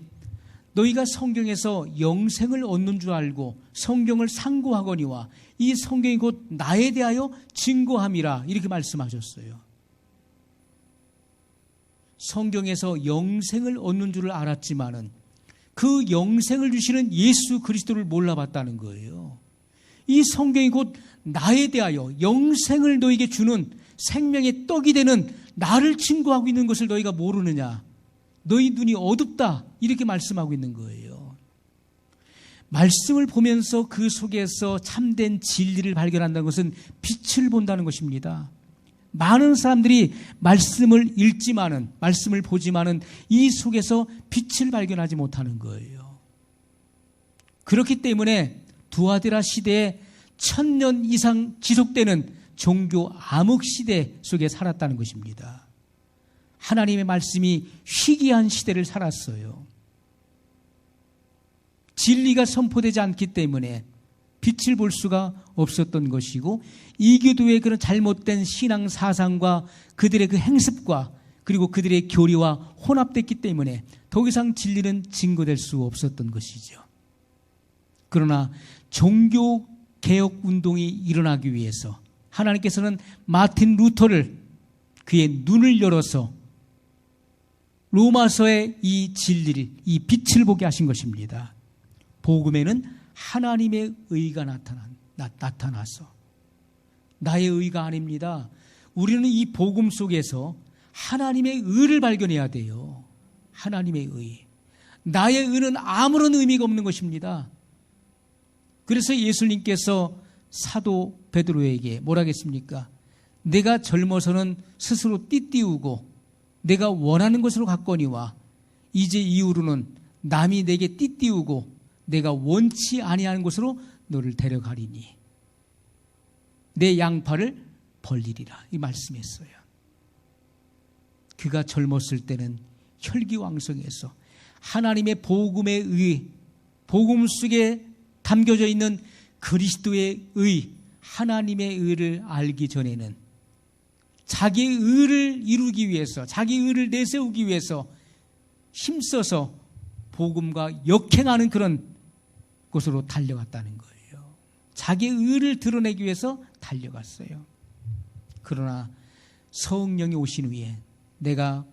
너희가 성경에서 영생을 얻는 줄 알고 성경을 상고하거니와 이 성경이 곧 나에 대하여 증거함이라 이렇게 말씀하셨어요. 성경에서 영생을 얻는 줄을 알았지만은 그 영생을 주시는 예수 그리스도를 몰라봤다는 거예요. 이 성경이 곧 나에 대하여 영생을 너에게 주는 생명의 떡이 되는 나를 증거하고 있는 것을 너희가 모르느냐. 너희 눈이 어둡다. 이렇게 말씀하고 있는 거예요. 말씀을 보면서 그 속에서 참된 진리를 발견한다는 것은 빛을 본다는 것입니다. 많은 사람들이 말씀을 읽지만은, 말씀을 보지만은 이 속에서 빛을 발견하지 못하는 거예요. 그렇기 때문에 두아디라 시대에 1000년 이상 지속되는 종교 암흑 시대 속에 살았다는 것입니다. 하나님의 말씀이 희귀한 시대를 살았어요. 진리가 선포되지 않기 때문에 빛을 볼 수가 없었던 것이고, 이교도의 그런 잘못된 신앙 사상과 그들의 그 행습과 그리고 그들의 교리와 혼합됐기 때문에 더 이상 진리는 증거될 수 없었던 것이죠. 그러나 종교 개혁 운동이 일어나기 위해서 하나님께서는 마틴 루터를, 그의 눈을 열어서 로마서의 이 진리를, 이 빛을 보게 하신 것입니다. 복음에는 하나님의 의가 나타나서, 나의 의가 아닙니다. 우리는 이 복음 속에서 하나님의 의를 발견해야 돼요. 하나님의 의. 나의 의는 아무런 의미가 없는 것입니다. 그래서 예수님께서 사도 베드로에게 뭐라 했습니까? 내가 젊어서는 스스로 띠띠우고 내가 원하는 것으로 갔거니와 이제 이후로는 남이 내게 띠띠우고 내가 원치 아니하는 곳으로 너를 데려가리니 내 양팔을 벌리리라, 이 말씀했어요. 그가 젊었을 때는 혈기왕성해서 하나님의 복음에 의해, 복음 속에 담겨져 있는 그리스도의 의, 하나님의 의를 알기 전에는 자기의 의를 이루기 위해서, 자기의 의를 내세우기 위해서 힘써서 복음과 역행하는 그런 곳으로 달려갔다는 거예요. 자기의 의를 드러내기 위해서 달려갔어요. 그러나 성령이 오신 후에 내가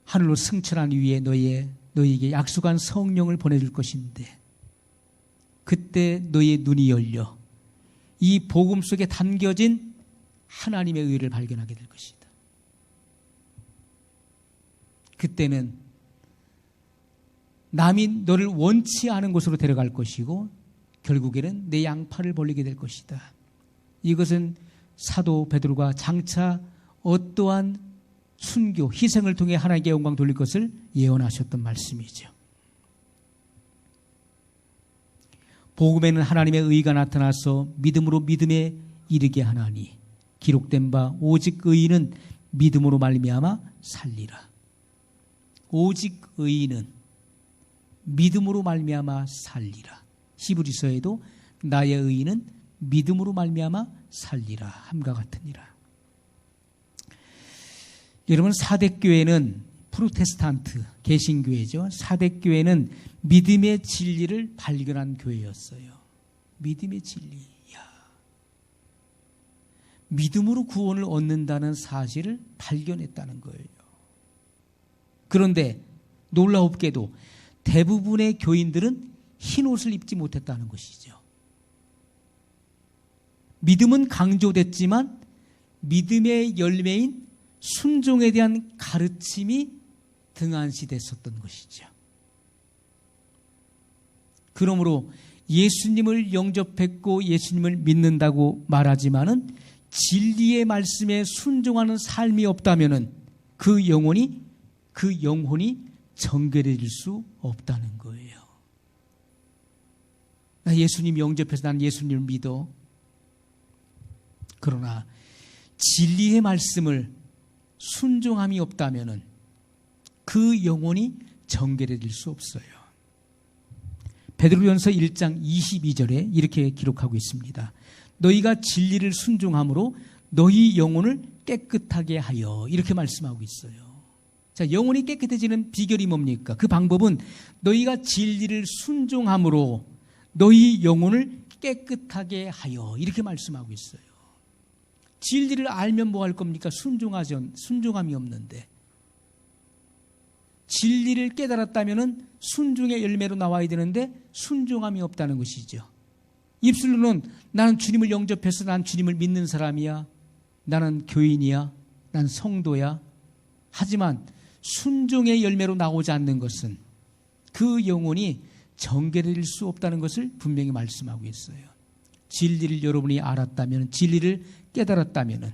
하늘로 승천한 위에 너희에게 약속한 성령을 보내줄 것인데, 그때 너희의 눈이 열려 이 복음 속에 담겨진 하나님의 의를 발견하게 될 것이다. 그때는 남이 너를 원치 않은 곳으로 데려갈 것이고 결국에는 내 양팔을 벌리게 될 것이다. 이것은 사도 베드로가 장차 어떠한 순교, 희생을 통해 하나님께 영광 돌릴 것을 예언하셨던 말씀이죠. 복음에는 하나님의 의가 나타나서 믿음으로 믿음에 이르게 하나니 기록된 바 오직 의인은 믿음으로 말미암아 살리라. 오직 의인은 믿음으로 말미암아 살리라. 히브리서에도 나의 의인은 믿음으로 말미암아 살리라 함과 같으니라. 여러분, 사대교회는 프로테스탄트 개신교회죠. 사대교회는 믿음의 진리를 발견한 교회였어요. 믿음의 진리. 믿음으로 구원을 얻는다는 사실을 발견했다는 거예요. 그런데 놀라웠게도 대부분의 교인들은 흰 옷을 입지 못했다는 것이죠. 믿음은 강조됐지만 믿음의 열매인 순종에 대한 가르침이 등한시됐었던 것이죠. 그러므로 예수님을 영접했고 예수님을 믿는다고 말하지만은 진리의 말씀에 순종하는 삶이 없다면은 그 영혼이 정결해질 수 없다는 거예요. 나 예수님 영접해서 난 예수님을 믿어. 그러나 진리의 말씀을 순종함이 없다면은 그 영혼이 정결해질 수 없어요. 베드로전서 1장 22절에 이렇게 기록하고 있습니다. 너희가 진리를 순종함으로 너희 영혼을 깨끗하게 하여, 이렇게 말씀하고 있어요. 자, 영혼이 깨끗해지는 비결이 뭡니까? 그 방법은 너희가 진리를 순종함으로 너희 영혼을 깨끗하게 하여, 이렇게 말씀하고 있어요. 진리를 알면 뭐 할 겁니까? 순종함이 없는데. 진리를 깨달았다면 순종의 열매로 나와야 되는데 순종함이 없다는 것이죠. 입술로는 나는 주님을 영접해서 난 주님을 믿는 사람이야, 나는 교인이야, 난 성도야. 하지만 순종의 열매로 나오지 않는 것은 그 영혼이 정결해질 수 없다는 것을 분명히 말씀하고 있어요. 진리를 여러분이 알았다면, 진리를 깨달았다면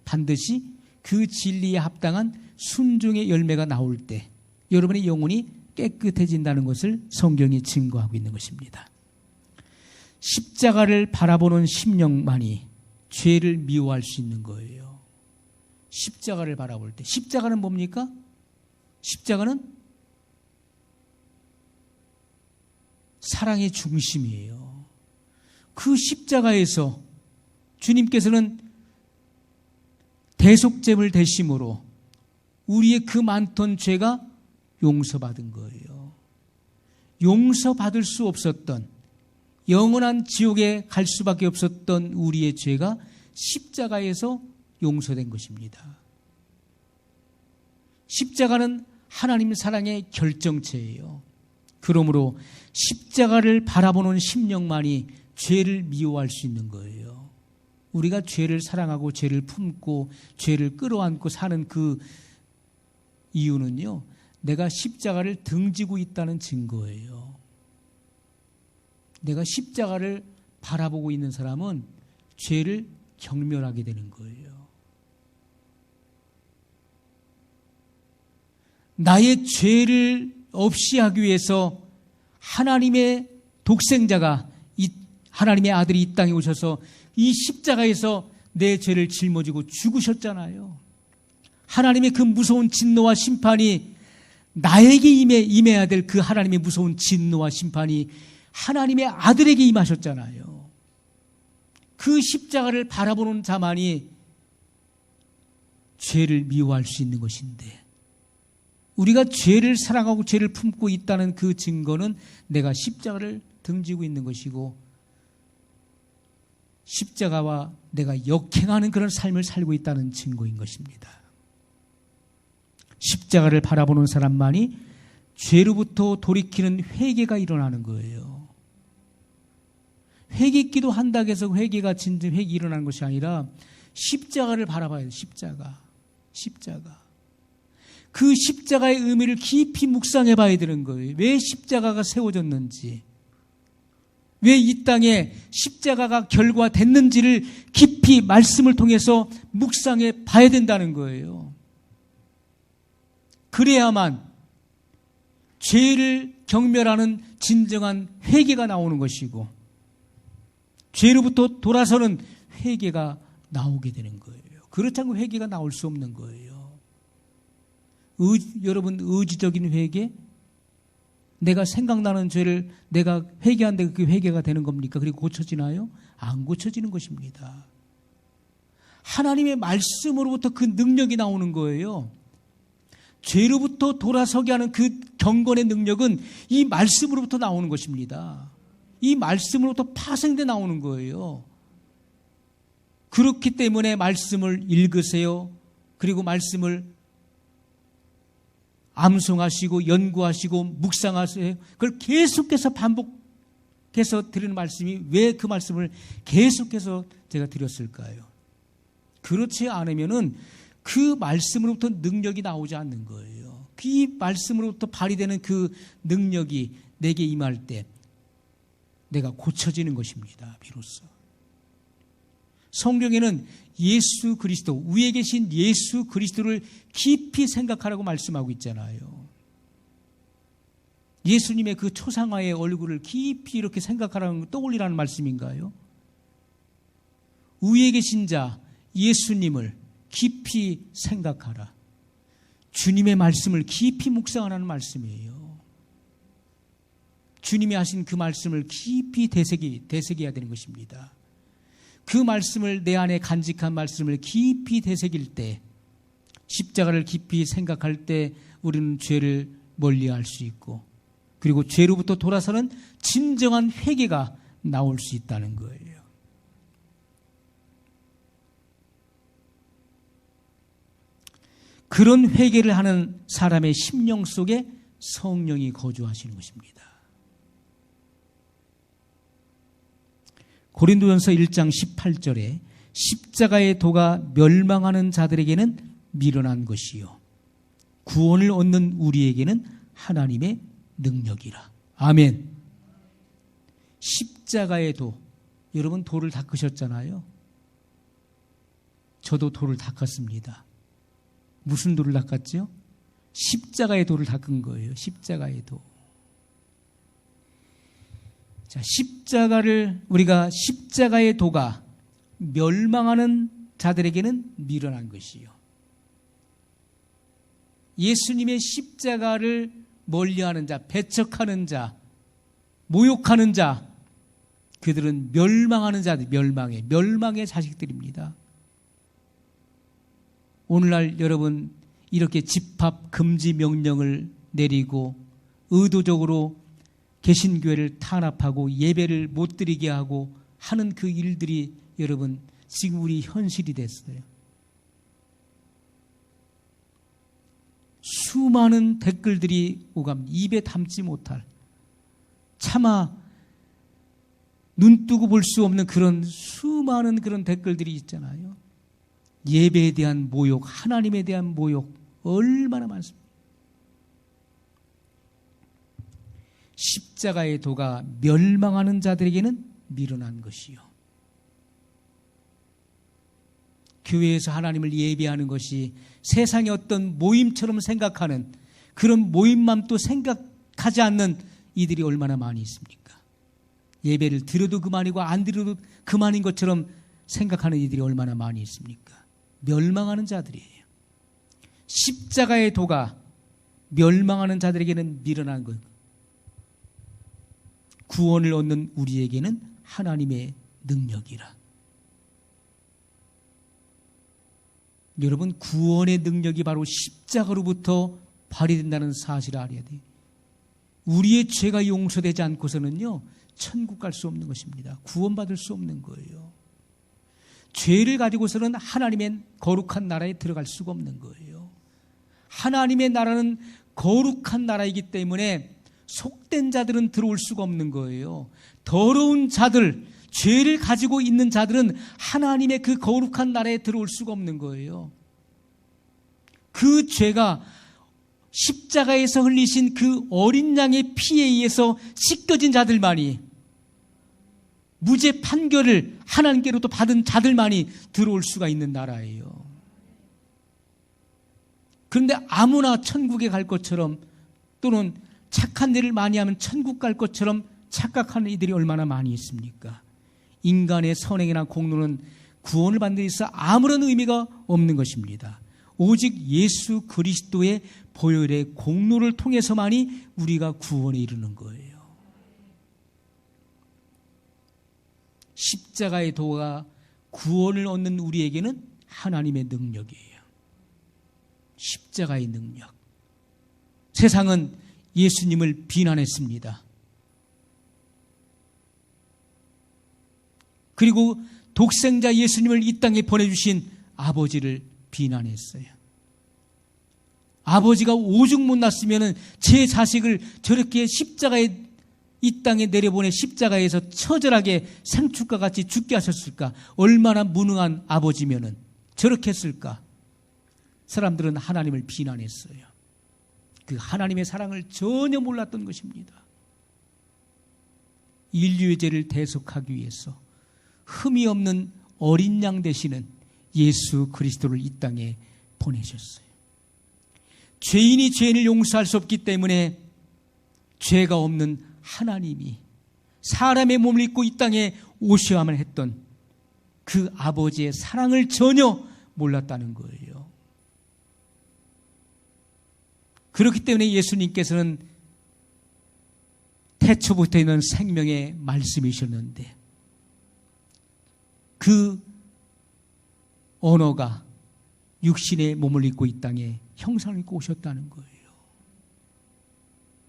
반드시 그 진리에 합당한 순종의 열매가 나올 때 여러분의 영혼이 깨끗해진다는 것을 성경이 증거하고 있는 것입니다. 십자가를 바라보는 심령만이 죄를 미워할 수 있는 거예요. 십자가를 바라볼 때. 십자가는 뭡니까? 십자가는 사랑의 중심이에요. 그 십자가에서 주님께서는 대속죄를 대심으로 우리의 그 많던 죄가 용서받은 거예요. 용서받을 수 없었던, 영원한 지옥에 갈 수밖에 없었던 우리의 죄가 십자가에서 용서된 것입니다. 십자가는 하나님 사랑의 결정체예요. 그러므로 십자가를 바라보는 심령만이 죄를 미워할 수 있는 거예요. 우리가 죄를 사랑하고 죄를 품고 죄를 끌어안고 사는 그 이유는요, 내가 십자가를 등지고 있다는 증거예요. 내가 십자가를 바라보고 있는 사람은 죄를 경멸하게 되는 거예요. 나의 죄를 없이 하기 위해서 하나님의 독생자가, 하나님의 아들이 이 땅에 오셔서 이 십자가에서 내 죄를 짊어지고 죽으셨잖아요. 하나님의 그 무서운 진노와 심판이 나에게 임해야 될 그 하나님의 무서운 진노와 심판이 하나님의 아들에게 임하셨잖아요. 그 십자가를 바라보는 자만이 죄를 미워할 수 있는 것인데, 우리가 죄를 사랑하고 죄를 품고 있다는 그 증거는 내가 십자가를 등지고 있는 것이고, 십자가와 내가 역행하는 그런 삶을 살고 있다는 증거인 것입니다. 십자가를 바라보는 사람만이 죄로부터 돌이키는 회개가 일어나는 거예요. 회개기도 한다고 해서 회개가 진정 회개 일어나는 것이 아니라 십자가를 바라봐야 돼요. 십자가. 그 십자가의 의미를 깊이 묵상해 봐야 되는 거예요. 왜 십자가가 세워졌는지, 왜 이 땅에 십자가가 결과됐는지를 깊이 말씀을 통해서 묵상해 봐야 된다는 거예요. 그래야만 죄를 경멸하는 진정한 회개가 나오는 것이고, 죄로부터 돌아서는 회개가 나오게 되는 거예요. 그렇지 않고 회개가 나올 수 없는 거예요. 여러분, 의지적인 회개? 내가 생각나는 죄를 내가 회개한데 그게 회개가 되는 겁니까? 그리고 고쳐지나요? 안 고쳐지는 것입니다. 하나님의 말씀으로부터 그 능력이 나오는 거예요. 죄로부터 돌아서게 하는 그 경건의 능력은 이 말씀으로부터 나오는 것입니다. 이 말씀으로부터 파생돼 나오는 거예요. 그렇기 때문에 말씀을 읽으세요. 그리고 말씀을 암송하시고 연구하시고 묵상하세요. 그걸 계속해서 반복해서 드리는 말씀이, 왜 그 말씀을 계속해서 제가 드렸을까요? 그렇지 않으면은 그 말씀으로부터 능력이 나오지 않는 거예요. 그 말씀으로부터 발휘되는 그 능력이 내게 임할 때 내가 고쳐지는 것입니다. 비로소. 성경에는 예수 그리스도, 위에 계신 예수 그리스도를 깊이 생각하라고 말씀하고 있잖아요. 예수님의 그 초상화의 얼굴을 깊이 이렇게 생각하라는, 떠올리라는 말씀인가요? 위에 계신 자 예수님을 깊이 생각하라. 주님의 말씀을 깊이 묵상하라는 말씀이에요. 주님이 하신 그 말씀을 깊이 되새겨야 되는 것입니다. 그 말씀을, 내 안에 간직한 말씀을 깊이 되새길 때, 십자가를 깊이 생각할 때 우리는 죄를 멀리할 수 있고, 그리고 죄로부터 돌아서는 진정한 회개가 나올 수 있다는 거예요. 그런 회개를 하는 사람의 심령 속에 성령이 거주하시는 것입니다. 고린도전서 1장 18절에 십자가의 도가 멸망하는 자들에게는 미련한 것이요 구원을 얻는 우리에게는 하나님의 능력이라. 아멘. 십자가의 도, 여러분 돌을 닦으셨잖아요. 저도 돌을 닦았습니다. 무슨 돌을 닦았죠? 십자가의 도를 닦은 거예요. 십자가의 도. 자, 우리가 십자가의 도가 멸망하는 자들에게는 미련한 것이요. 예수님의 십자가를 멀리하는 자, 배척하는 자, 모욕하는 자, 그들은 멸망하는 자들, 멸망의 자식들입니다. 오늘날 여러분 이렇게 집합 금지 명령을 내리고 의도적으로 개신교회를 탄압하고 예배를 못 드리게 하고 하는 그 일들이 여러분 지금 우리 현실이 됐어요. 수많은 댓글들이 오갑니다. 입에 담지 못할, 차마 눈 뜨고 볼 수 없는 그런 수많은 그런 댓글들이 있잖아요. 예배에 대한 모욕, 하나님에 대한 모욕 얼마나 많습니까? 십자가의 도가 멸망하는 자들에게는 미련한 것이요. 교회에서 하나님을 예배하는 것이 세상의 어떤 모임처럼 생각하는 그런 모임만 또 생각하지 않는 이들이 얼마나 많이 있습니까? 예배를 드려도 그만이고 안 드려도 그만인 것처럼 생각하는 이들이 얼마나 많이 있습니까? 멸망하는 자들이에요. 십자가의 도가 멸망하는 자들에게는 미련한 것. 구원을 얻는 우리에게는 하나님의 능력이라. 여러분, 구원의 능력이 바로 십자가로부터 발휘된다는 사실을 알아야 돼요. 우리의 죄가 용서되지 않고서는요, 천국 갈 수 없는 것입니다. 구원받을 수 없는 거예요. 죄를 가지고서는 하나님의 거룩한 나라에 들어갈 수가 없는 거예요. 하나님의 나라는 거룩한 나라이기 때문에 속된 자들은 들어올 수가 없는 거예요. 더러운 자들, 죄를 가지고 있는 자들은 하나님의 그 거룩한 나라에 들어올 수가 없는 거예요. 그 죄가 십자가에서 흘리신 그 어린 양의 피에 의해서 씻겨진 자들만이, 무죄 판결을 하나님께로부터 받은 자들만이 들어올 수가 있는 나라예요. 그런데 아무나 천국에 갈 것처럼, 또는 착한 일을 많이 하면 천국 갈 것처럼 착각하는 이들이 얼마나 많이 있습니까? 인간의 선행이나 공로는 구원을 받는 데 있어 아무런 의미가 없는 것입니다. 오직 예수 그리스도의 보혈의 공로를 통해서만이 우리가 구원에 이르는 거예요. 십자가의 도가 구원을 얻는 우리에게는 하나님의 능력이에요. 십자가의 능력. 세상은 예수님을 비난했습니다. 그리고 독생자 예수님을 이 땅에 보내주신 아버지를 비난했어요. 아버지가 오죽 못났으면 제 자식을 저렇게 십자가에, 이 땅에 내려보내 십자가에서 처절하게 생축과 같이 죽게 하셨을까? 얼마나 무능한 아버지면은 저렇게 했을까? 사람들은 하나님을 비난했어요. 그 하나님의 사랑을 전혀 몰랐던 것입니다. 인류의 죄를 대속하기 위해서 흠이 없는 어린 양 되시는 예수 그리스도를 이 땅에 보내셨어요. 죄인이 죄인을 용서할 수 없기 때문에 죄가 없는 하나님이 사람의 몸을 입고 이 땅에 오셔야만 했던 그 아버지의 사랑을 전혀 몰랐다는 거예요. 그렇기 때문에 예수님께서는 태초부터 있는 생명의 말씀이셨는데 그 언어가 육신의 몸을 입고 이 땅에 형상을 입고 오셨다는 거예요.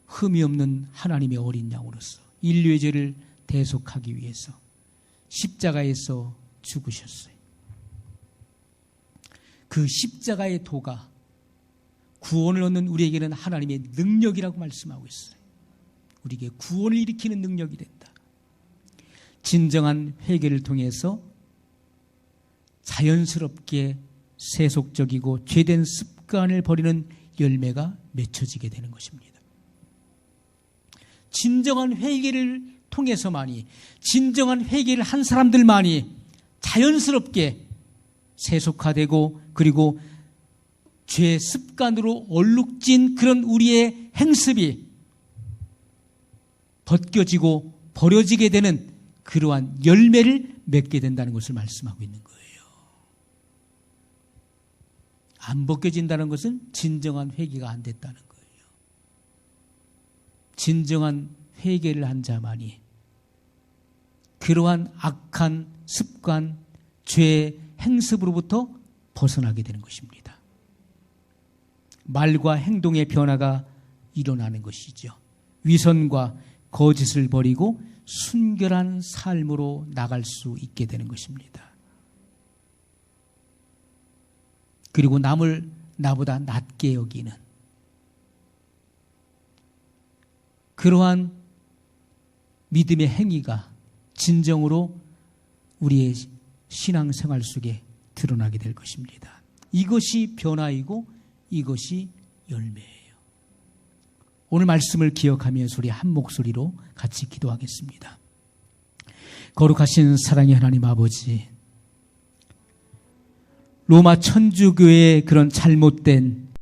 흠이 없는 하나님의 어린 양으로서 인류의 죄를 대속하기 위해서 십자가에서 죽으셨어요. 그 십자가의 도가 구원을 얻는 우리에게는 하나님의 능력이라고 말씀하고 있어요. 우리에게 구원을 일으키는 능력이 된다. 진정한 회개를 통해서 자연스럽게 세속적이고 죄된 습관을 버리는 열매가 맺혀지게 되는 것입니다. 진정한 회개를 통해서만이, 진정한 회개를 한 사람들만이 자연스럽게 세속화되고 그리고 죄 습관으로 얼룩진 그런 우리의 행습이 벗겨지고 버려지게 되는 그러한 열매를 맺게 된다는 것을 말씀하고 있는 거예요. 안 벗겨진다는 것은 진정한 회개가 안 됐다는 거예요. 진정한 회개를 한 자만이 그러한 악한 습관, 죄의 행습으로부터 벗어나게 되는 것입니다. 말과 행동의 변화가 일어나는 것이죠. 위선과 거짓을 버리고 순결한 삶으로 나갈 수 있게 되는 것입니다. 그리고 남을 나보다 낮게 여기는 그러한 믿음의 행위가 진정으로 우리의 신앙생활 속에 드러나게 될 것입니다. 이것이 변화이고 이것이 열매예요. 오늘 말씀을 기억하면서 우리 한 목소리로 같이 기도하겠습니다. 거룩하신 사랑의 하나님 아버지, 로마 천주교의 그런 잘못된